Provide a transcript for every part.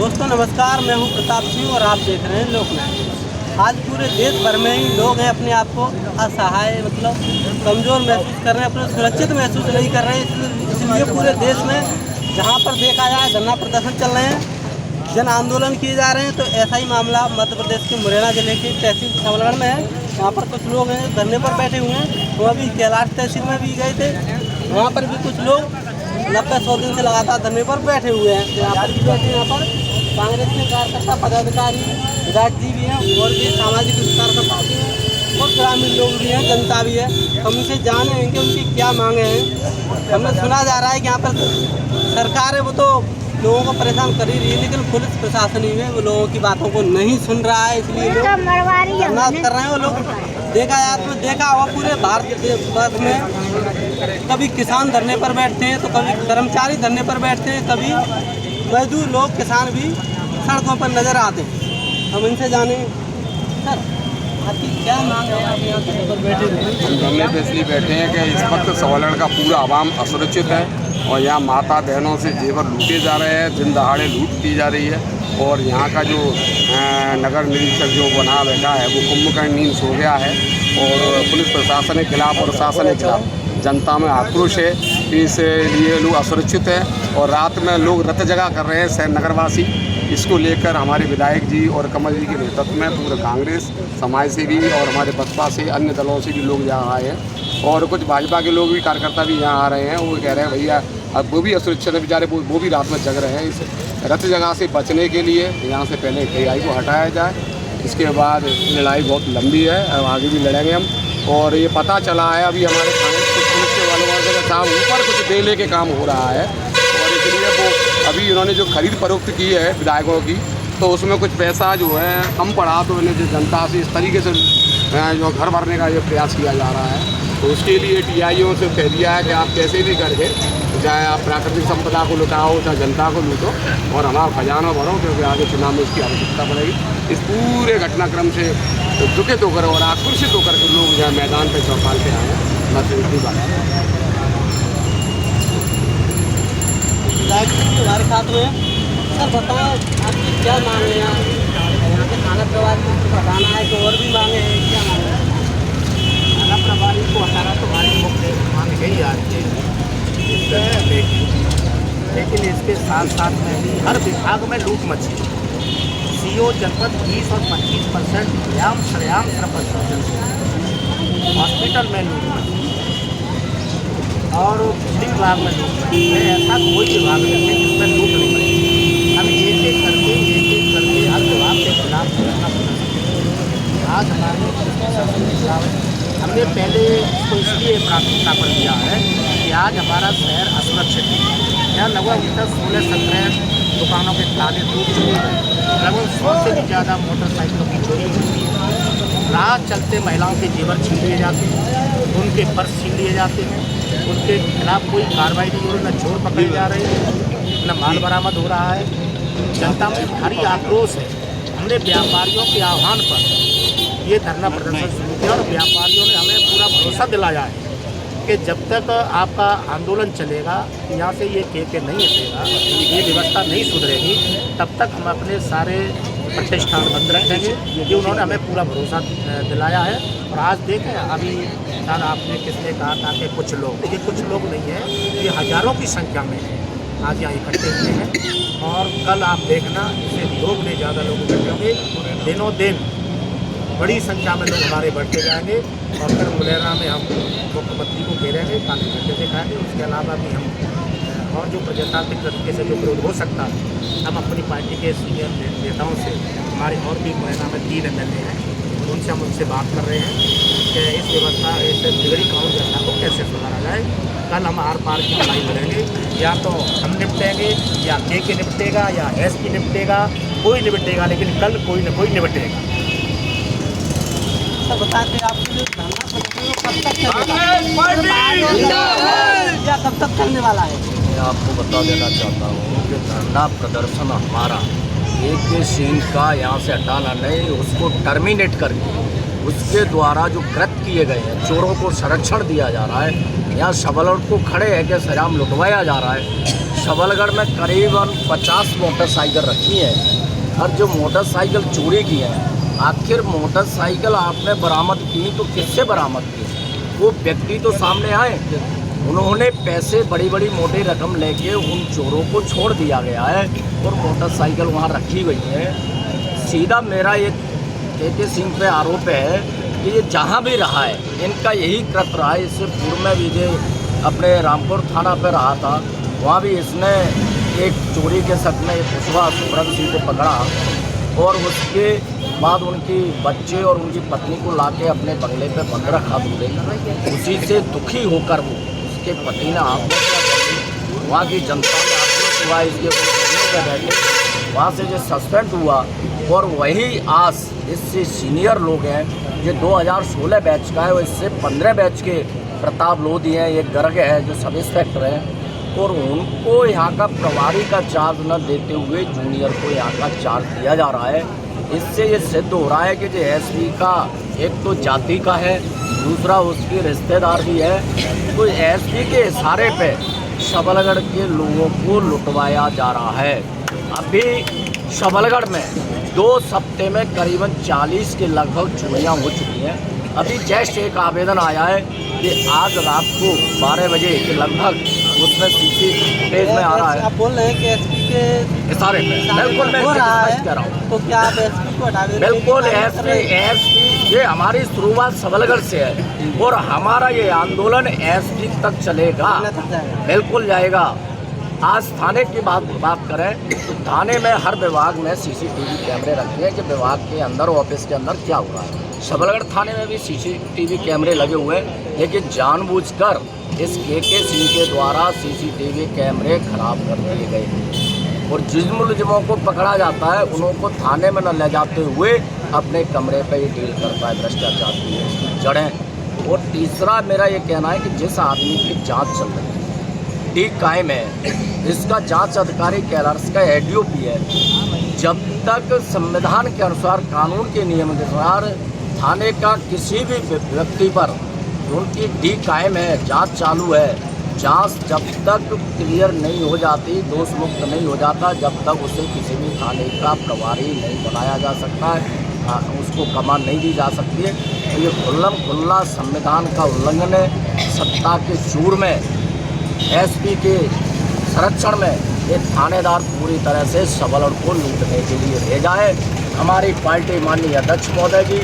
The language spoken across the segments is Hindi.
दोस्तों नमस्कार, मैं हूं प्रताप सिंह और आप देख रहे हैं लोकनायक। आज पूरे देश भर में ही लोग हैं अपने आप को असहाय मतलब कमज़ोर महसूस कर रहे हैं, अपने सुरक्षित महसूस नहीं कर रहे हैं। इसलिए पूरे देश में जहां पर देखा जाए धरना प्रदर्शन चल रहे हैं, जन आंदोलन किए जा रहे हैं। तो ऐसा ही मामला मध्य प्रदेश के मुरैना जिले के तहसील छवलगढ़ में है। वहाँ पर कुछ लोग हैं धरने पर बैठे हुए हैं। वो अभी कैलाश तहसील में भी गए थे, वहाँ पर भी कुछ लोग 90-100 दिन से लगातार धरने पर बैठे हुए हैं। यहाँ पर भी बैठे, यहाँ पर कांग्रेस के कार्यकर्ता पदाधिकारी विधायक जी भी हैं और भी सामाजिक कार्यकर्ता भी हैं और ग्रामीण लोग भी हैं, जनता भी है। हम उनसे जानेंगे उनकी क्या मांगे हैं। हमें सुना जा रहा है कि यहाँ पर सरकार है वो तो लोगों को परेशान कर ही रही है, लेकिन पुलिस प्रशासन ही है वो लोगों की बातों को नहीं सुन रहा है। इसलिए लोग धरना कर रहे हैं। वो लोग देखा जाए तो देखा हुआ पूरे भारत में कभी किसान धरने पर बैठते हैं तो कभी कर्मचारी धरने पर बैठते हैं, कभी मजदूर लोग किसान भी सड़कों पर नजर आते हैं। हम इनसे जाने सर आपकी क्या मांग है? आप यहाँ धरने पर बैठे हैं? धरने पे इसलिए बैठे हैं कि इस वक्त छवलगढ़ का पूरा आवाम असुरक्षित है और यहाँ माता बहनों से जेवर लूटे जा रहे हैं, दिन दहाड़े लूट की जा रही है। और यहाँ का जो नगर निरीक्षक जो बना बैठा है वो कुंभकर्ण नींद सो गया है और पुलिस प्रशासन के खिलाफ और शासन के खिलाफ जनता में आक्रोश है। इसलिए लोग असुरक्षित हैं और रात में लोग रत जगह कर रहे हैं शहर नगरवासी। इसको लेकर हमारे विधायक जी और कमल जी के नेतृत्व में पूरे कांग्रेस समाज से भी और हमारे बसपा से अन्य दलों से भी लोग यहाँ आए हैं और कुछ भाजपा के लोग भी कार्यकर्ता भी यहाँ आ रहे हैं। वो कह रहे हैं भैया अब वो भी असुरक्षित है बेचारे, वो भी रात में जग रहे हैं। इस रत जगह से बचने के लिए यहाँ से पहले KI को हटाया जाए। इसके बाद लड़ाई बहुत लंबी है, अब आगे भी लड़ेंगे हम। और ये पता चला है अभी हमारे कांग्रेस पुलिस के वालों का काम ऊपर कुछ बेले के काम हो रहा है और इसलिए वो अभी उन्होंने जो खरीद फरोख्त की है विधायकों की तो उसमें कुछ पैसा जो है कम पड़ा, तो इन्हें जो जनता से इस तरीके से जो घर भरने का ये प्रयास किया जा रहा है। तो उसके लिए TIओ से कह दिया है कि आप कैसे भी करके चाहे आप प्राकृतिक संपदा को लुटाओ चाहे जनता को लूटो और हमारा खजाना भरो, क्योंकि आगे चुनाव में इसकी आवश्यकता पड़ेगी। इस पूरे घटनाक्रम से दुखित होकर और आक्रोशित होकर के लोग यहाँ मैदान पर चौपाल पे आए हैं। बस इतनी बात हमारे साथ में सर बताओ आपकी क्या मांग है? यहाँ के थाना प्रभारी को हटाना है तो और भी मांगे हैं, क्या मांगे हैं? थाना प्रभारी को हटाना तो हमारी मुख्य मांग यही आती है, लेकिन इसके साथ साथ में भी हर विभाग में लूट मची। CO जनपद 20 और 25% सरेआम हॉस्पिटल में लूट मची और बिजली विभाग में लूट मची। ऐसा कोई विभाग नहीं है जिसमें लूट नहीं मची। हम एक एक करके हर विभाग के खिलाफ करना पड़ा। आज हमारे हमने पहले इसको इसलिए प्राथमिकता पर दिया है कि आज हमारा शहर असुरक्षित है। यहाँ लगभग 16-17 दुकानों के ताले टूट चुके हैं, लगभग 100 से भी ज़्यादा मोटरसाइकिलों की चोरी होती है। रात चलते महिलाओं के जेवर छीन लिए जाते हैं, उनके पर्स छीन लिए जाते हैं, उनके खिलाफ कोई कार्रवाई नहीं हो रही, न चोर पकड़े जा रहे हैं न माल बरामद हो रहा है। जनता में भारी आक्रोश है। हमने व्यापारियों के आह्वान पर ये धरना प्रदर्शन शुरू किया और व्यापारियों ने हमें पूरा भरोसा दिलाया है कि जब तक आपका आंदोलन चलेगा, यहाँ से ये ठेके नहीं हटेगा, ये व्यवस्था नहीं सुधरेगी, तब तक हम अपने सारे प्रतिष्ठान बंद रखेंगे। ये उन्होंने हमें पूरा भरोसा दिलाया है। और आज देखें अभी सर आपने किसने कहा था कि कुछ लोग, ये कुछ लोग नहीं है, ये हज़ारों की संख्या में आज यहाँ इकट्ठे हुए हैं। और कल आप देखना इससे लोग नहीं ज़्यादा लोग इकट्ठे होंगे। दिनों दिन बड़ी संख्या में लोग हमारे बढ़ते जाएंगे और फिर मुरैना में हम मुख्यमंत्री को घेरेंगे, काले झंडे दिखाएंगे। उसके अलावा भी हम और जो प्रजातांत्रिक तरीके से जो विरोध हो सकता है, हम अपनी पार्टी के सीनियर नेताओं से, हमारे और भी मुरैना में 3 MLA हैं, उनसे हम उनसे बात कर रहे हैं कि इस व्यवस्था इस बिगड़ी कानून व्यवस्था को कैसे सुधारा जाए। कल हम आर पार की लड़ाई लड़ेंगे, या तो हम निपटेंगे या के निपटेगा या SP निपटेगा, कोई निपटेगा, लेकिन कल कोई न कोई निपटेगा। सर बताते आपके जो धरना प्रदर्शन या कब तक चलने वाला है? मैं आपको बता देना चाहता हूँ कि धरना प्रदर्शन हमारा एक सीन का यहाँ से हटाना नहीं, उसको टर्मिनेट करके उसके द्वारा जो कृत्य किए गए हैं, चोरों को संरक्षण दिया जा रहा है। यहाँ छवलगढ़ को खड़े है कि सरेआम लुटवाया जा रहा है। सबलगढ़ में करीबन 50 मोटरसाइकिल रखी हैं और जो मोटरसाइकिल चोरी की है, आखिर मोटरसाइकिल आपने बरामद की तो किससे बरामद की? वो व्यक्ति तो सामने आए, उन्होंने पैसे बड़ी बड़ी मोटी रकम लेके उन चोरों को छोड़ दिया गया है और मोटरसाइकिल वहाँ रखी गई है। सीधा मेरा ये के सिंह पे आरोप है कि ये जहाँ भी रहा है इनका यही कृत्य रहा है। इससे पूर्व में भी ये अपने रामपुर थाना पे रहा था, वहाँ भी इसने एक चोरी के शक में एक कुशवा सुब्रत सिंह को पकड़ा और उसके बाद उनकी बच्चे और उनकी पत्नी को लाके अपने बंगले पे बंद रखा दूसरे। उसी से दुखी होकर वो उसके पति ने आत्महत्या, वहाँ की जनता ने आक्रोश हुआ, इसके बैठे वहाँ से जो सस्पेंड हुआ। और वही आस इससे सीनियर लोग हैं, ये 2016 बैच का है और इससे 15 बैच के प्रताप लोधी हैं, एक गर्ग है जो सब इंस्पेक्टर हैं, और उनको यहाँ का प्रभारी का चार्ज न देते हुए जूनियर को यहाँ का चार्ज दिया जा रहा है। इससे ये सिद्ध हो रहा है कि जो एसपी का एक तो जाति का है, दूसरा उसकी रिश्तेदार भी है, तो एसपी के इशारे पे सबलगढ़ के लोगों को लुटवाया जा रहा है। अभी सबलगढ़ में 2 हफ्ते में करीबन 40 के लगभग चोरियाँ हो चुकी हैं। अभी जस्ट एक आवेदन आया है कि आज रात को 12 बजे के लगभग उसमें सीसी फुटेज में आ रहा है। आप बोल रहे हैं कि एसपी के इशारे पे बिल्कुल मैं हो रहा है, कह रहा हूँ। तो क्या आप एसपी को हटा देंगे? बिल्कुल एसपी ये हमारी शुरुआत सबलगढ़ से है और हमारा ये आंदोलन एसपी तक चलेगा, बिल्कुल जाएगा। आज थाने की बात करें तो थाने में हर विभाग में सीसीटीवी कैमरे रखे हैं कि विभाग के अंदर ऑफिस के अंदर क्या हुआ है। सबलगढ़ थाने में भी सीसीटीवी कैमरे लगे हुए हैं, लेकिन जानबूझकर इस के सिंह के द्वारा सीसीटीवी कैमरे खराब कर दिए गए और जिन मुलजिमों को पकड़ा जाता है उनको थाने में न ले जाते हुए अपने कमरे पर ही डील करता है। भ्रष्टाचार की इसकी जड़ें। और तीसरा मेरा ये कहना है कि जिस आदमी की जाँच चल रही है, डी कायम है, इसका जांच अधिकारी कैलाश का एडीओपी है, जब तक संविधान के अनुसार कानून के नियम के अनुसार थाने का किसी भी व्यक्ति पर उनकी डी कायम है, जांच चालू है, जांच जब तक क्लियर नहीं हो जाती, दोष मुक्त नहीं हो जाता, जब तक उसे किसी भी थाने का प्रभारी नहीं बनाया जा सकता है, उसको कमान नहीं दी जा सकती है। तो ये खुल्ला संविधान का उल्लंघन है। सत्ता के चूर में एसपी के संरक्षण में ये थानेदार पूरी तरह से सबलगढ़ को लूटने के लिए भेजा है। हमारी पार्टी माननीय अध्यक्ष महोदय जी,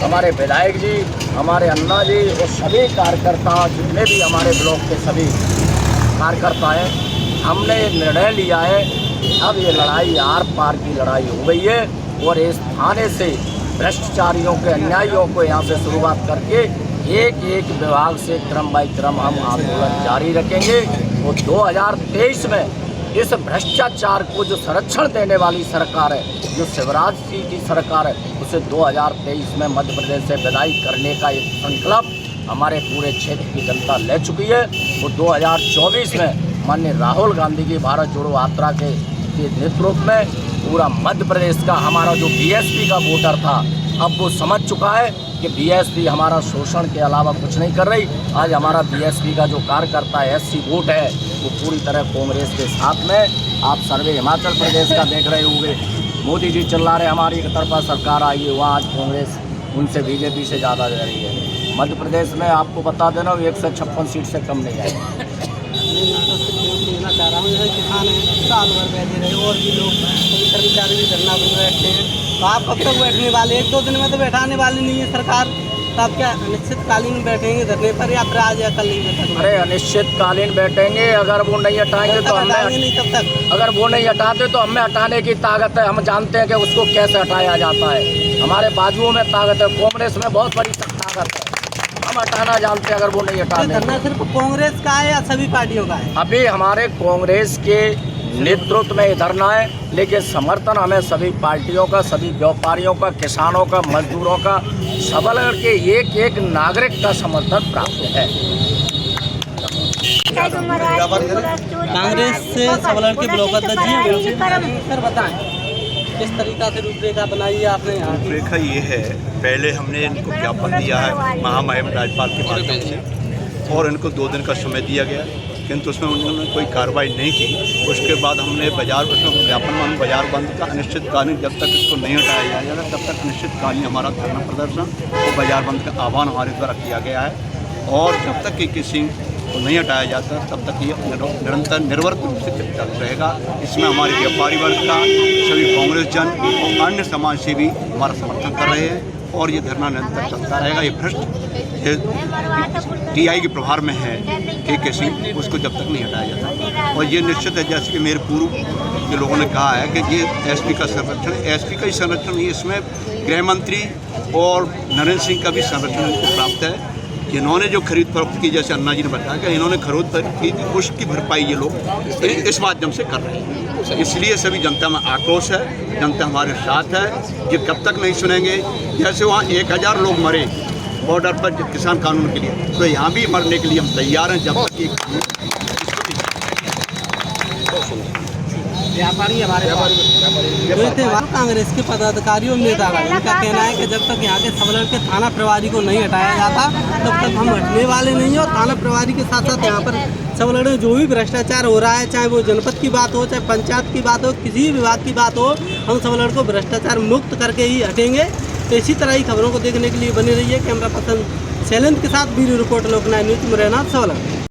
हमारे विधायक जी, हमारे अन्ना जी और सभी कार्यकर्ता जितने भी हमारे ब्लॉक के सभी कार्यकर्ता हैं, हमने ये निर्णय लिया है कि अब ये लड़ाई आर पार की लड़ाई हो गई है और इस थाने से भ्रष्टाचारियों के अन्यायियों को यहाँ से शुरुआत करके एक एक विभाग से क्रम बाई क्रम हम आंदोलन जारी रखेंगे। और 2023 में इस भ्रष्टाचार को जो संरक्षण देने वाली सरकार है, जो शिवराज सिंह की सरकार है, उसे 2023 में मध्य प्रदेश से विदाई करने का एक संकल्प हमारे पूरे क्षेत्र की जनता ले चुकी है। और 2024 में माननीय राहुल गांधी की भारत जोड़ो यात्रा के नेतृत्व में पूरा मध्य प्रदेश का हमारा जो बीएसपी का वोटर था, अब वो समझ चुका है कि बीएसपी हमारा शोषण के अलावा कुछ नहीं कर रही। आज हमारा बीएसपी का जो कार्यकर्ता एससी वोट है वो पूरी तरह कांग्रेस के साथ में। आप सर्वे हिमाचल प्रदेश का देख रहे होंगे, मोदी जी चिल्ला रहे हमारी एक तरफा सरकार आई है, वहाँ आज कांग्रेस उनसे बीजेपी से ज़्यादा दे रही है। मध्य प्रदेश में आपको बता देना 156 सीट से कम नहीं आएगी। कहना चाह रहा हूँ, जैसे किसान हैं साल भर बैठे रहे और भी लोग कर्मचारी भी धरना पर बैठते हैं, तो आप कब तक बैठने वाले? 1-2 दिन में तो बैठाने वाली नहीं है सरकार, तो आप क्या अनिश्चितकालीन बैठेंगे धरने पर या फिर आज या कल नहीं बैठेंगे? अरे अनिश्चितकालीन बैठेंगे, अगर वो नहीं हटाएंगे तो हमें नहीं, तब तक अगर वो नहीं हटाते तो हमें हटाने की ताकत है। हम जानते हैं कि उसको कैसे हटाया जाता है, हमारे बाजुओं में ताकत है, कांग्रेस में बहुत बड़ी ताकत है, हम हटाना जानते हैं अगर वो नहीं हटाते। धरना सिर्फ कांग्रेस का है या सभी पार्टियों का है? अभी हमारे कांग्रेस के नेतृत्व में धरना है, लेकिन समर्थन हमें सभी पार्टियों का, सभी व्यापारियों का, किसानों का, मजदूरों का, सबलगढ़ के एक एक नागरिक का समर्थन प्राप्त है। कांग्रेस से सबलगढ़ के ब्लॉक अध्यक्ष जी, सर बताएं किस तरीका से रूपरेखा बनाई है आपने? यहाँ रूपरेखा ये है, पहले हमने इनको ज्ञापन दिया है महामहिम राज्यपाल के माध्यम से और इनको 2 दिन का समय दिया गया। किंतु उसमें उन्होंने कोई कार्रवाई नहीं की। उसके बाद हमने उसमें ज्ञापन में बाजार बंद का अनिश्चितकालीन, जब तक इसको नहीं हटाया जाएगा तब तक अनिश्चितकालीन हमारा धरना प्रदर्शन और बाजार बंद का आह्वान हमारे द्वारा किया गया है। और जब तक कि किसी को नहीं हटाया जाता तब तक ये निरंतर निर्वत रूप से चलता रहेगा। इसमें हमारे व्यापारी वर्ग का, सभी कांग्रेस जन और अन्य समाज सेवी हमारा समर्थन कर रहे हैं और ये धरना निरंतर चलता रहेगा। ये भ्रष्ट टीआई के प्रभार में है के सिंह, उसको जब तक नहीं हटाया जाता। और ये निश्चित है, जैसे कि मेरे पूर्व के लोगों ने कहा है कि ये एसपी का संरक्षण, एसपी का ही संरक्षण नहीं, इसमें गृह मंत्री और नरेंद्र सिंह का भी संरक्षण इनको प्राप्त है। इन्होंने जो खरीद फरोख्त की, जैसे अन्ना जी ने बताया कि इन्होंने खरीद फरोख्त की, उसकी भरपाई ये लोग इस माध्यम से कर रहे हैं। इसलिए सभी जनता में आक्रोश है, जनता हमारे साथ है। ये कब तक नहीं सुनेंगे। जैसे वहाँ 1000 लोग मरे बॉर्डर पर किसान कानून के लिए, तो यहाँ भी मरने के लिए हम तैयार हैं जब तक ये व्यापारी हमारे जो थे कांग्रेस के पदाधिकारियों नेतागण, इनका कहना है कि जब तक यहाँ के सबलगढ़ के थाना प्रभारी को नहीं हटाया जाता तब तक हम हटने वाले नहीं हैं। और थाना प्रभारी के साथ साथ यहाँ पर सबलगढ़ में जो भी भ्रष्टाचार हो रहा है, चाहे वो जनपद की बात हो, चाहे पंचायत की बात हो, किसी भी विभाग की बात हो, हम सबलगढ़ को भ्रष्टाचार मुक्त करके ही हटेंगे। तो इसी तरह ही खबरों को देखने के लिए बने रहिए। कैमरा पर्सन शैलेंद्र के साथ वीडियो रिपोर्टर लोकनायक न्यूज़ मुरैना सबलगढ़।